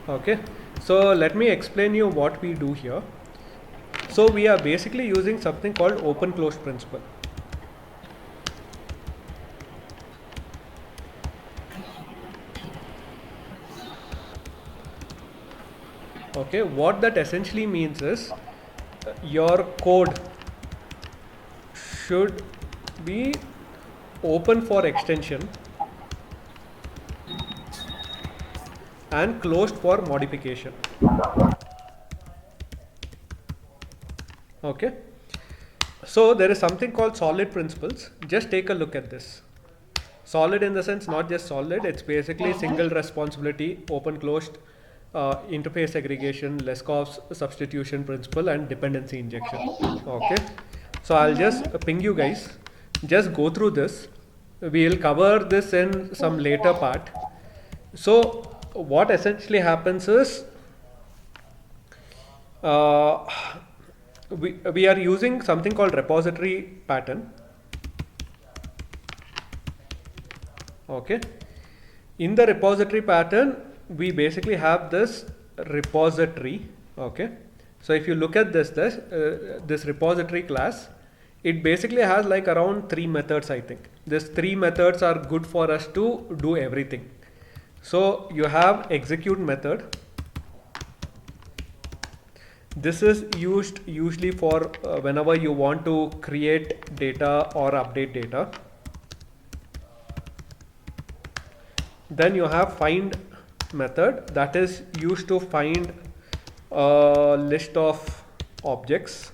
Okay, so let me explain you what we do here. So we are basically using something called open closed principle. Okay, what that essentially means is your code should be open for extension and closed for modification. Okay, so there is something called solid principles. Just take a look at this. Solid in the sense not just solid, it's basically single responsibility, open closed, interface segregation, Leskow's substitution principle, and dependency injection. Okay, so I'll just ping you guys, just go through this. We'll cover this in some later part. So what essentially happens is uh, we are using something called repository pattern. Okay, in the repository pattern we basically have this repository. Okay, so if you look at this repository class, it basically has like around 3 methods. I think these 3 methods are good for us to do everything. So you have execute method. This is used usually for whenever you want to create data or update data. Then you have find method, that is used to find a list of objects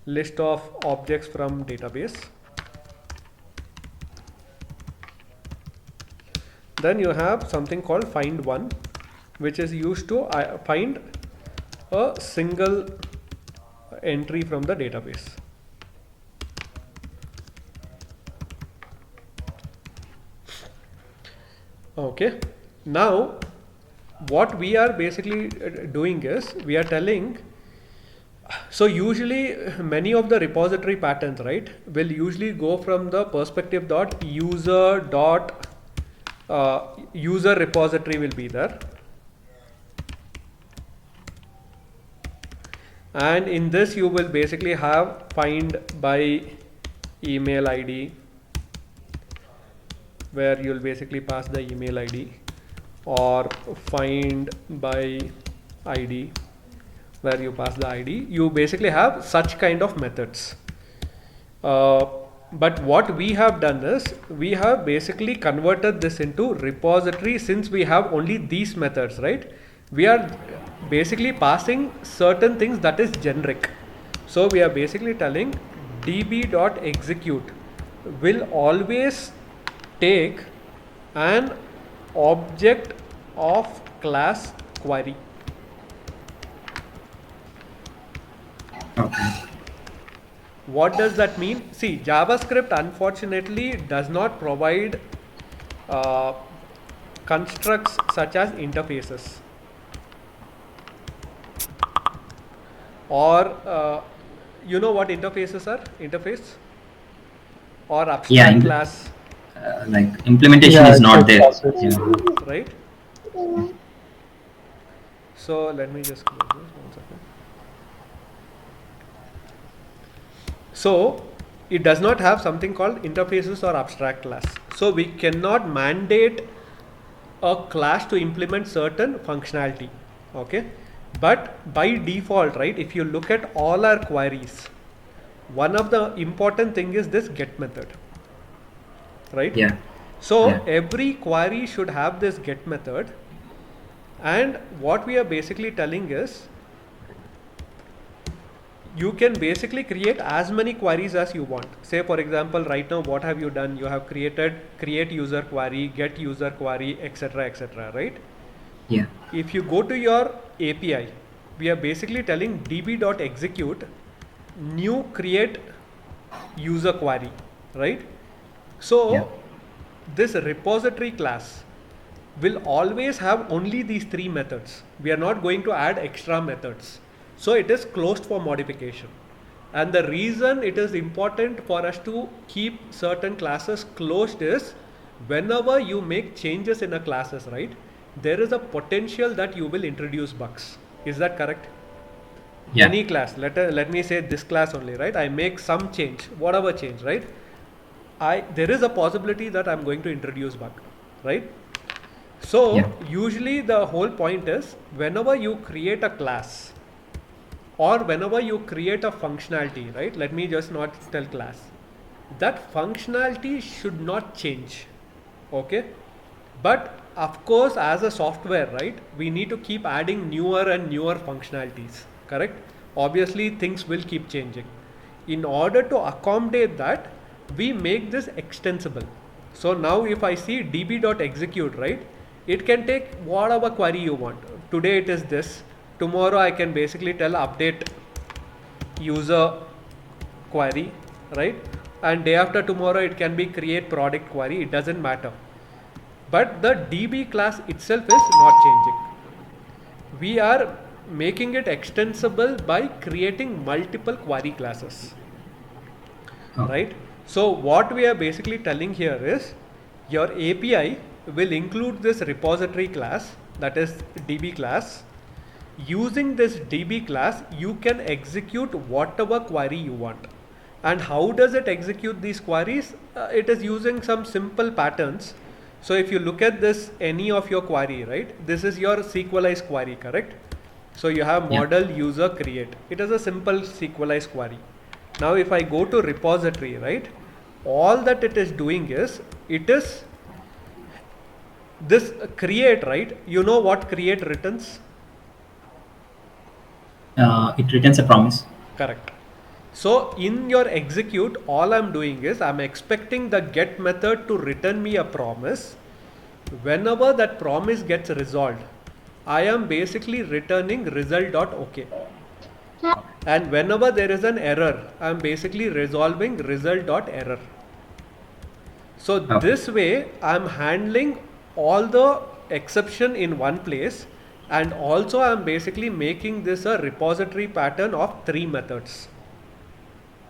from database. Then you have something called find one, which is used to find a single entry from the database. Okay, now what we are basically doing is we are telling, so usually many of the repository patterns, right, will usually go from the perspective dot user dot user repository will be there, and in this you will basically have find by email ID, where you'll basically pass the email ID, or find by ID, where you pass the ID. You basically have such kind of methods. But what we have done is we have basically converted this into repository. Since we have only these methods, right, we are basically passing certain things that is generic. So we are basically telling db.execute will always take an object of class query. Okay. What does that mean? See, JavaScript unfortunately does not provide constructs such as interfaces, or you know what interfaces are? Interface or Yeah, abstract class, like implementation is not there. Yeah. right? So let me just close this 1 second. So it does not have something called interfaces or abstract class. So we cannot mandate a class to implement certain functionality. Okay, but by default, right, if you look at all our queries, one of the important thing is this get method, right? Yeah. So Yeah. every query should have this get method, and what we are basically telling is you can basically create as many queries as you want. Say for example, right now what have you done? You have created create user query, get user query, etc., right? Yeah. If you go to your API, we are basically telling db.execute new create user query, right? So Yeah. this repository class will always have only these 3 methods. We are not going to add extra methods. So it is closed for modification. And the reason it is important for us to keep certain classes closed is whenever you make changes in a classes, right, there is a potential that you will introduce bugs. Is that correct? Yeah. Any class, let me say this class only, right? I make some change, whatever change, right? There is a possibility that I'm going to introduce bug, right? So Yeah. usually the whole point is whenever you create a class or whenever you create a functionality, right? Let me just not tell class. That functionality should not change, okay? But of course, as a software, right, we need to keep adding newer and newer functionalities, correct? Obviously, things will keep changing. In order to accommodate that, we make this extensible. So now if I see db.execute, right, it can take whatever query you want. Today it is this. Tomorrow I can basically tell update user query, right? And day after tomorrow it can be create product query. It doesn't matter. But the DB class itself is not changing. We are making it extensible by creating multiple query classes, right? So what we are basically telling here is your API will include this repository class, that is DB class. Using this DB class, you can execute whatever query you want. And how does it execute these queries? It is using some simple patterns. So if you look at this, any of your query, right? This is your SQLized query, correct? So you have model, user, create. It is a simple SQLized query. Now if I go to repository, right? All that it is doing is, it is this create, right? You know what create returns? It returns a promise. Correct. So in your execute, all I'm doing is I'm expecting the get method to return me a promise. Whenever that promise gets resolved, I am basically returning result.ok. And whenever there is an error, I'm basically resolving result.error. So this way I'm handling all the exception in one place, and also I'm basically making this a repository pattern of 3 methods.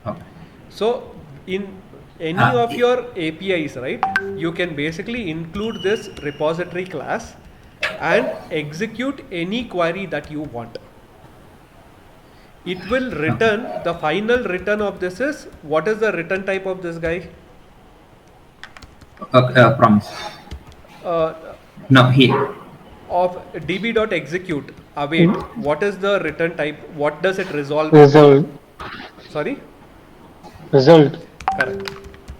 Okay. So in any of your APIs, right, you can basically include this repository class and execute any query that you want. It will return, the final return of this is, what is the return type of this guy? Promise. Uh, No, here. of db.execute await, what is the return type? What does it resolve? Result. Sorry? Result.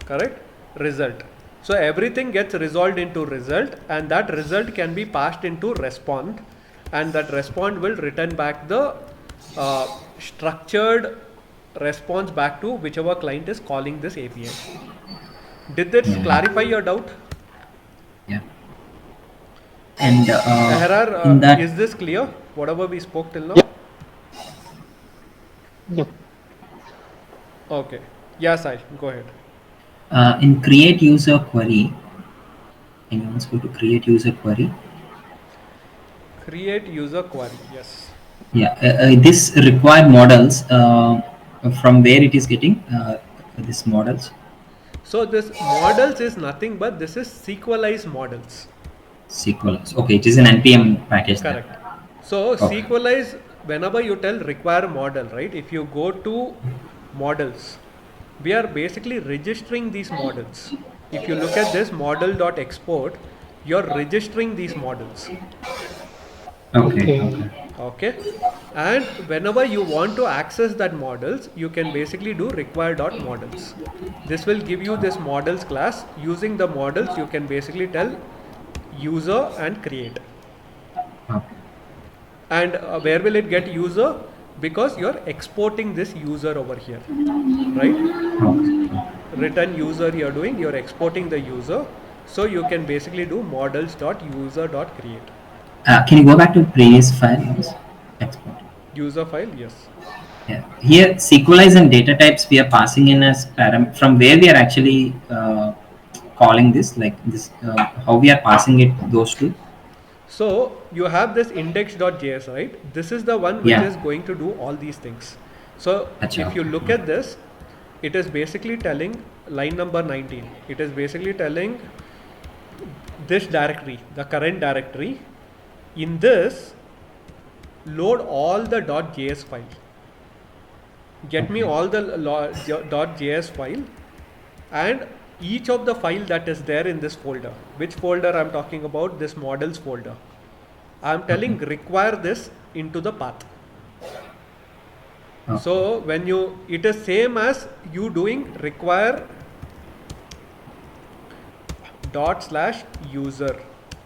Correct. Result. So everything gets resolved into result, and that result can be passed into respond, and that respond will return back the structured response back to whichever client is calling this API. Did this clarify your doubt? Yeah. And Ahrar, in that, is this clear? Whatever we spoke till now? Yep. Yep. Okay. Yeah, Sai, go ahead. in create user query, anyone's go to create user query. Create user query, yes. Yeah, this required models, from where it is getting this models. So this models is nothing but this is SQLized models. SQL. Okay, it is an NPM package. Correct. So SQLize, whenever you tell require model, right? If you go to models, we are basically registering these models. If you look at this model.export, you're registering these models. Okay. Okay. And whenever you want to access that models, you can basically do require.models. This will give you this models class. Using the models, you can basically tell user and create. And where will it get user? Because you're exporting this user over here, right? Return user you're doing, you're exporting the user. So you can basically do models.user.create. Can you go back to previous file? Export. User file, yes. Yeah. Here, SQLize and data types we are passing in as from where we are actually calling this, like this, how we are passing it, those two. So you have this index.js, right? This is the one which is going to do all these things. So if you look at this, it is basically telling line number 19. It is basically telling this directory, the current directory, In this, load all the .js file. Get me all the .js file and each of the file that is there in this folder. Which folder I'm talking about? This models folder. I'm telling require this into the path. Okay. So when it is same as you doing require ./user.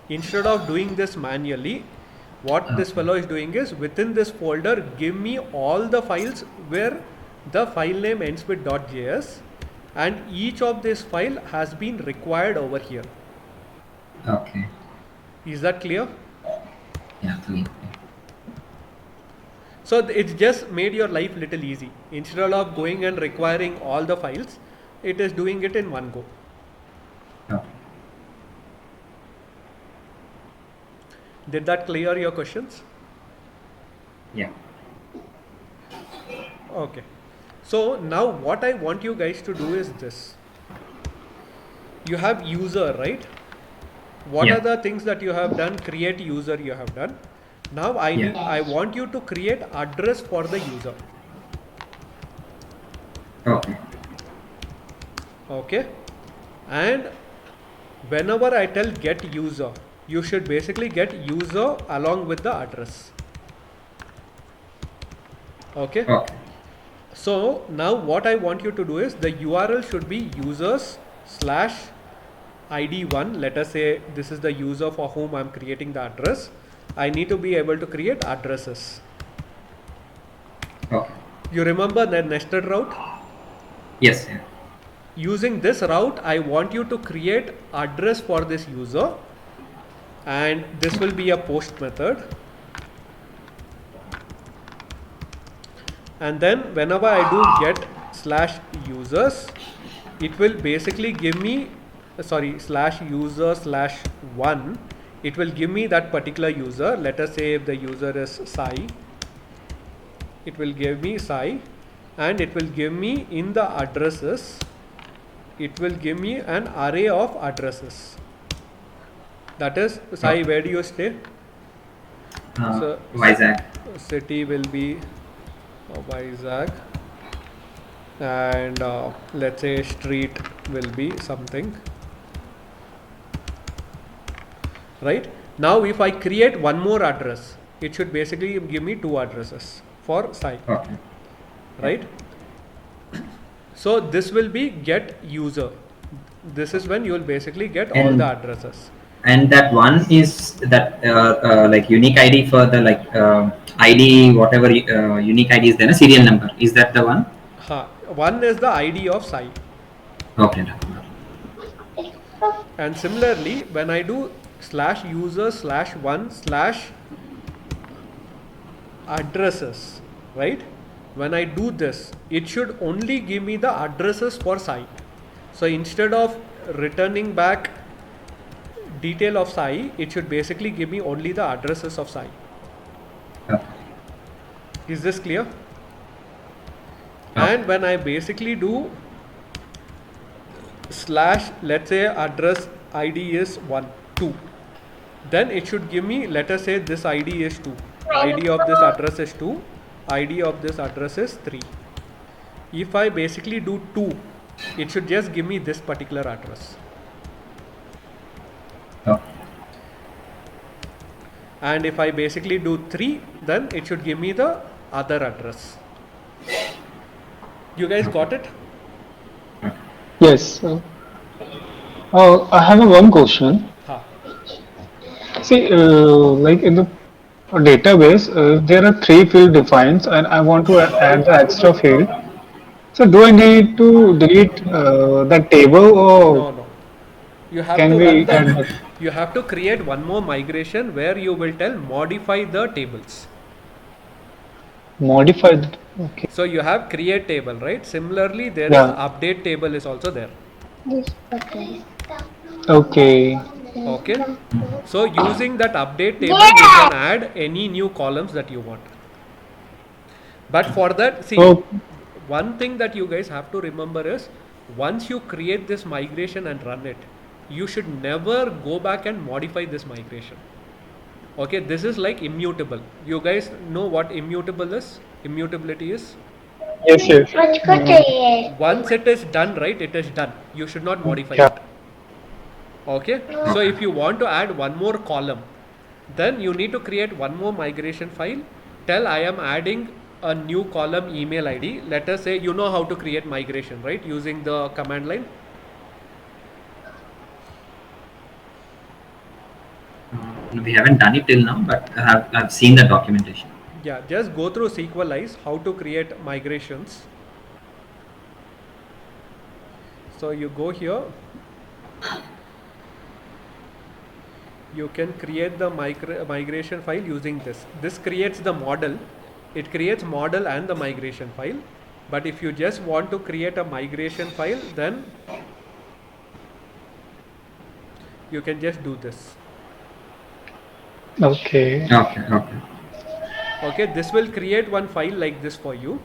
Instead of doing this manually, what this fellow is doing is within this folder, give me all the files where the file name ends with .js, and each of this file has been required over here. Okay. Is that clear? Yeah, clear. So it's just made your life little easy. Instead of going and requiring all the files, it is doing it in one go. Okay. Did that clear your questions? Yeah. Okay. So now what I want you guys to do is this. You have user, right? What Yeah. are the things that you have done? Create user you have done. Now I want you to create address for the user. Okay. Okay. And whenever I tell get user, you should basically get user along with the address. Okay. Okay. So now what I want you to do is the URL should be users/id1. Let us say this is the user for whom I'm creating the address. I need to be able to create addresses. Okay. You remember the nested route? Yes. Yeah. Using this route, I want you to create address for this user, and this will be a post method. And then whenever I do get/users, it will basically give me /user/1. It will give me that particular user. Let us say if the user is Sai, it will give me Sai, and it will give me in the addresses, it will give me an array of addresses. That is, Sai, where do you stay? So, Vizag. City will be Vizag, and let's say street will be something. Right? Now if I create one more address, it should basically give me two addresses for Sai. Okay. Right? So this will be get user. This is when you will basically get all And- the addresses. And that one is that like unique ID for the like ID whatever unique ID is then a serial number. Is that the one? One is the ID of Sai. Okay. And similarly, when I do /user/1/addresses, right? When I do this, it should only give me the addresses for Sai. So instead of returning back detail of Sai, it should basically give me only the addresses of Sai. Okay. Is this clear? Okay. And when I basically do let's say address ID is 1, 2, then it should give me, let us say this ID is 2, ID of this address is 2, ID of this address is 3. If I basically do 2, it should just give me this particular address. Okay. And if I basically do 3, then it should give me the other address. You guys got it? Yes. I have one question. Ha. See, like in the database, there are 3 field defines, and I want to add the extra field. So, do I need to delete that table, or No. You have can to we run add the, that? you have to create one more migration where you will tell modify the tables. Modify that? Okay. So you have create table, right? Similarly, there is Yeah. update table is also there. Okay. Okay. So using that update table, you can add any new columns that you want. But for that, see, Oh, one thing that you guys have to remember is once you create this migration and run it, you should never go back and modify this migration. Okay, this is like immutable. You guys know what immutable is? Immutability is? Yes, yes. मुझको चाहिए Once it is done, right, it is done. You should not modify Yeah. it. Okay, so if you want to add one more column, then you need to create one more migration file. Tell I am adding a new column email ID. Let us say you know how to create migration, right, using the command line. We haven't done it till now, but I've seen the documentation. Yeah, just go through SQLize how to create migrations. So you go here, you can create the migration file using this. This creates the model. It creates model and the migration file. But if you just want to create a migration file, then you can just do this. Okay. Okay. Okay, this will create one file like this for you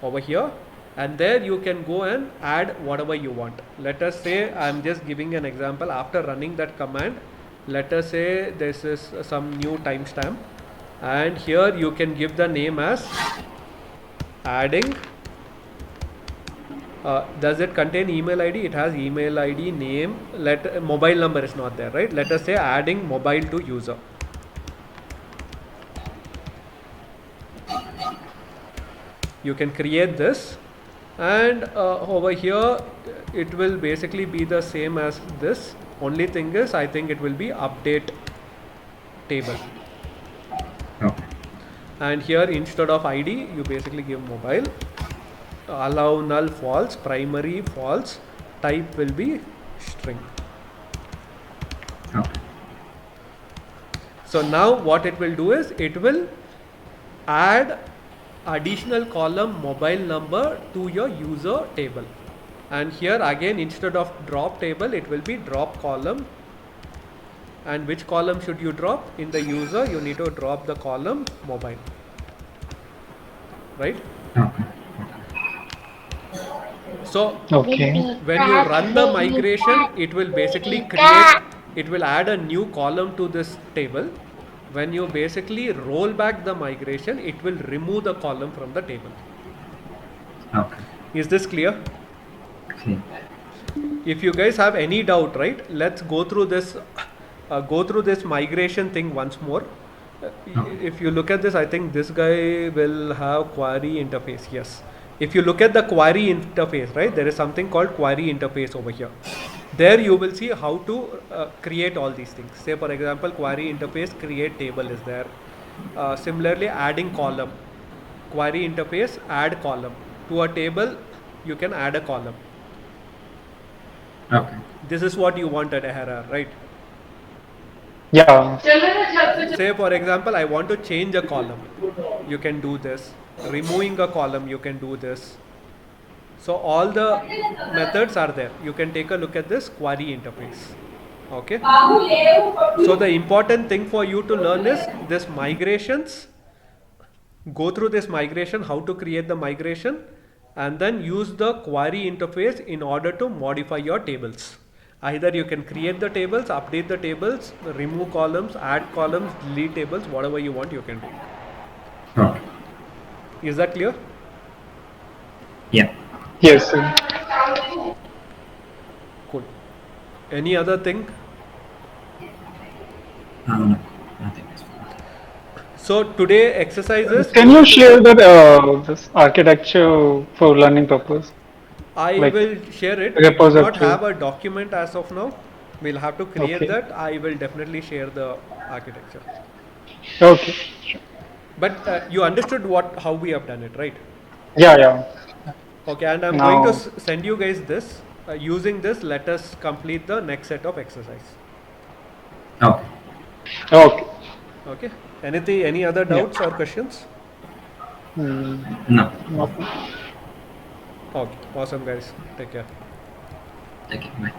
over here, and there you can go and add whatever you want. Let us say I'm just giving an example. After running that command, let us say this is some new timestamp, and here you can give the name as adding. Does it contain email ID? It has email ID, name. Mobile number is not there, right? Let us say adding mobile to user. You can create this, and over here it will basically be the same as this. Only thing is, I think it will be update table. Okay. And here instead of ID, you basically give mobile. Allow null false, primary false, type will be string. Okay. So now what it will do is it will add additional column mobile number to your user table, and here again instead of drop table it will be drop column. And which column should you drop? In the user you need to drop the column mobile, right? Okay. So Okay. when you run the migration, it will basically create, it will add a new column to this table. When you basically roll back the migration, it will remove the column from the table. Okay. Is this clear? Okay. If you guys have any doubt, right, let's go through this migration thing once more. If you look at this, I think this guy will have query interface. Yes. If you look at the query interface, right, there is something called query interface over here. There you will see how to create all these things. Say for example, query interface create table is there. Similarly, adding column, query interface add column to a table. You can add a column. Okay. This is what you wanted, Ahara, right? Yeah. Say for example, I want to change a column. You can do this. Removing a column, you can do this. So all the methods are there. You can take a look at this query interface. Okay. So the important thing for you to learn is this migrations. Go through this migration, how to create the migration, and then use the query interface in order to modify your tables. Either you can create the tables, update the tables, remove columns, add columns, delete tables, whatever you want you can do. Okay. Is that clear? Yeah. Yes, sir. Cool. Any other thing? No, nothing else. So today exercises. Can you share that this architecture for learning purpose? I like will share it. We do not repository? have a document as of now. We'll have to create Okay. that. I will definitely share the architecture. Okay. But you understood how we have done it, right? Yeah. Okay, and I'm Now- going to send you guys this. Using this, let us complete the next set of exercise. Okay. Okay. Okay. Any other doubts or questions? No. Okay. Okay. Awesome, guys. Take care. Okay. Bye.